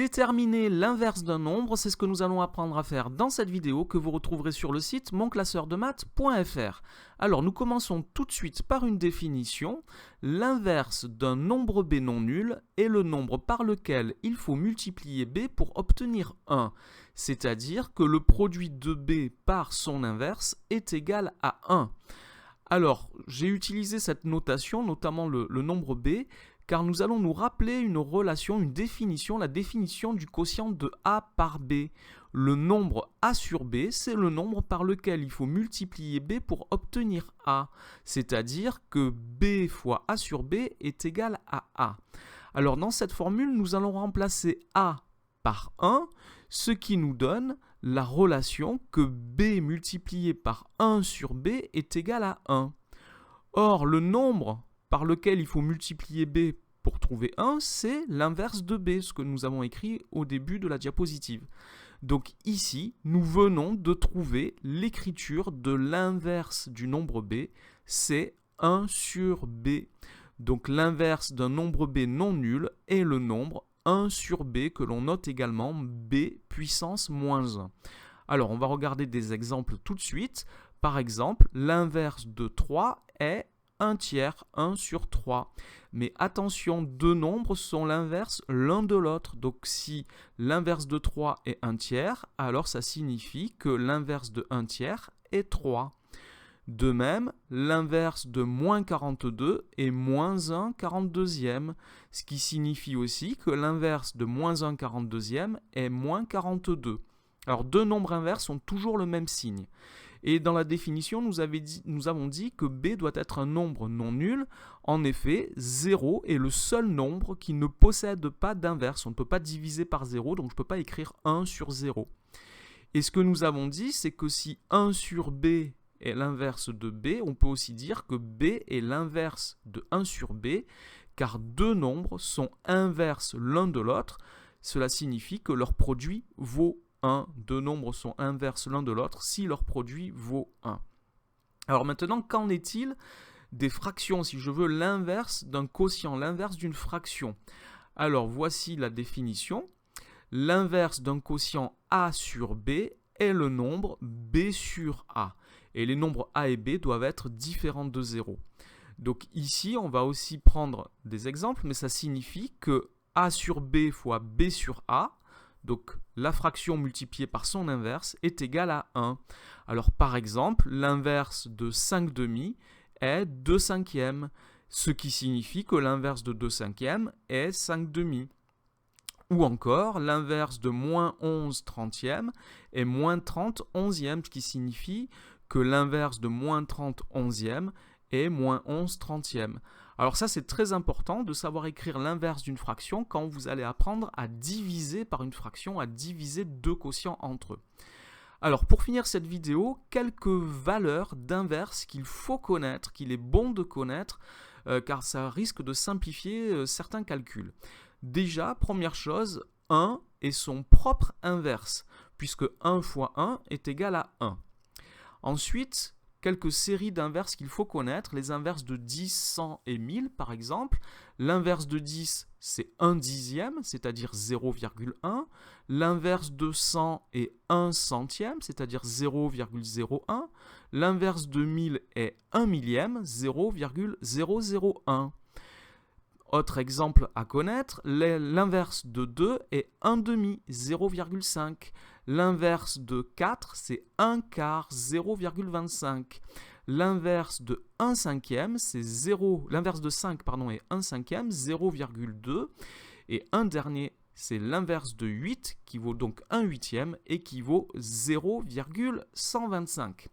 Déterminer l'inverse d'un nombre, c'est ce que nous allons apprendre à faire dans cette vidéo que vous retrouverez sur le site monclasseurdemaths.fr. Alors nous commençons tout de suite par une définition. L'inverse d'un nombre b non nul est le nombre par lequel il faut multiplier b pour obtenir 1. C'est-à-dire que le produit de b par son inverse est égal à 1. Alors j'ai utilisé cette notation, notamment le nombre b, car nous allons nous rappeler une relation, une définition, la définition du quotient de a par b. Le nombre a sur b, c'est le nombre par lequel il faut multiplier b pour obtenir a. C'est-à-dire que b fois a sur b est égal à a. Alors dans cette formule, nous allons remplacer a par 1, ce qui nous donne la relation que b multiplié par 1 sur b est égal à 1. Or, le nombre par lequel il faut multiplier b pour trouver 1, c'est l'inverse de b, ce que nous avons écrit au début de la diapositive. Donc ici, nous venons de trouver l'écriture de l'inverse du nombre b, c'est 1 sur b. Donc l'inverse d'un nombre b non nul est le nombre 1 sur b que l'on note également b puissance moins 1. Alors on va regarder des exemples tout de suite. Par exemple, l'inverse de 3 est 1 tiers, 1 sur 3. Mais attention, deux nombres sont l'inverse l'un de l'autre. Donc si l'inverse de 3 est 1 tiers, alors ça signifie que l'inverse de 1 tiers est 3. De même, l'inverse de moins 42 est moins 1 42e, ce qui signifie aussi que l'inverse de moins 1 42e est moins 42. Alors deux nombres inverses ont toujours le même signe. Et dans la définition, nous avons dit que b doit être un nombre non nul. En effet, 0 est le seul nombre qui ne possède pas d'inverse. On ne peut pas diviser par 0, donc je ne peux pas écrire 1 sur 0. Et ce que nous avons dit, c'est que si 1 sur b est l'inverse de b, on peut aussi dire que b est l'inverse de 1 sur b, car deux nombres sont inverses l'un de l'autre. Cela signifie que leur produit vaut 1. Deux nombres sont inverses l'un de l'autre si leur produit vaut 1. Alors maintenant, qu'en est-il des fractions, si je veux l'inverse d'un quotient, l'inverse d'une fraction? Alors voici la définition. L'inverse d'un quotient a sur b est le nombre b sur a. Et les nombres a et b doivent être différents de 0. Donc ici, on va aussi prendre des exemples, mais ça signifie que a sur b fois b sur a, donc la fraction multipliée par son inverse, est égale à 1. Alors par exemple, l'inverse de 5 demi est 2 cinquièmes, ce qui signifie que l'inverse de 2 cinquièmes est 5 demi. Ou encore, l'inverse de moins 11 trentièmes est moins 30 onzièmes, ce qui signifie que l'inverse de moins 30 onzièmes est moins 11 trentièmes. Alors ça, c'est très important de savoir écrire l'inverse d'une fraction quand vous allez apprendre à diviser par une fraction, à diviser deux quotients entre eux. Alors pour finir cette vidéo, quelques valeurs d'inverse qu'il faut connaître, qu'il est bon de connaître, car ça risque de simplifier certains calculs. Déjà, première chose, 1 est son propre inverse, puisque 1 fois 1 est égal à 1. Ensuite, quelques séries d'inverses qu'il faut connaître, les inverses de 10, 100 et 1000 par exemple. L'inverse de 10, c'est 1 dixième, c'est-à-dire 0,1. L'inverse de 100 est 1 centième, c'est-à-dire 0,01. L'inverse de 1000 est 1 millième, 0,001. Autre exemple à connaître, l'inverse de 2 est 1 demi, 0,5. L'inverse de 4, c'est 1 quart, 0,25. L'inverse de 1 cinquième, c'est 0. L'inverse de 5, est 1 cinquième, 0,2. Et un dernier, c'est l'inverse de 8, qui vaut donc 1 huitième, et qui vaut 0,125.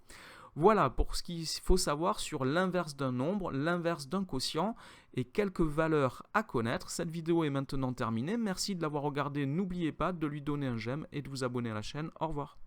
Voilà pour ce qu'il faut savoir sur l'inverse d'un nombre, l'inverse d'un quotient et quelques valeurs à connaître. Cette vidéo est maintenant terminée. Merci de l'avoir regardée. N'oubliez pas de lui donner un j'aime et de vous abonner à la chaîne. Au revoir.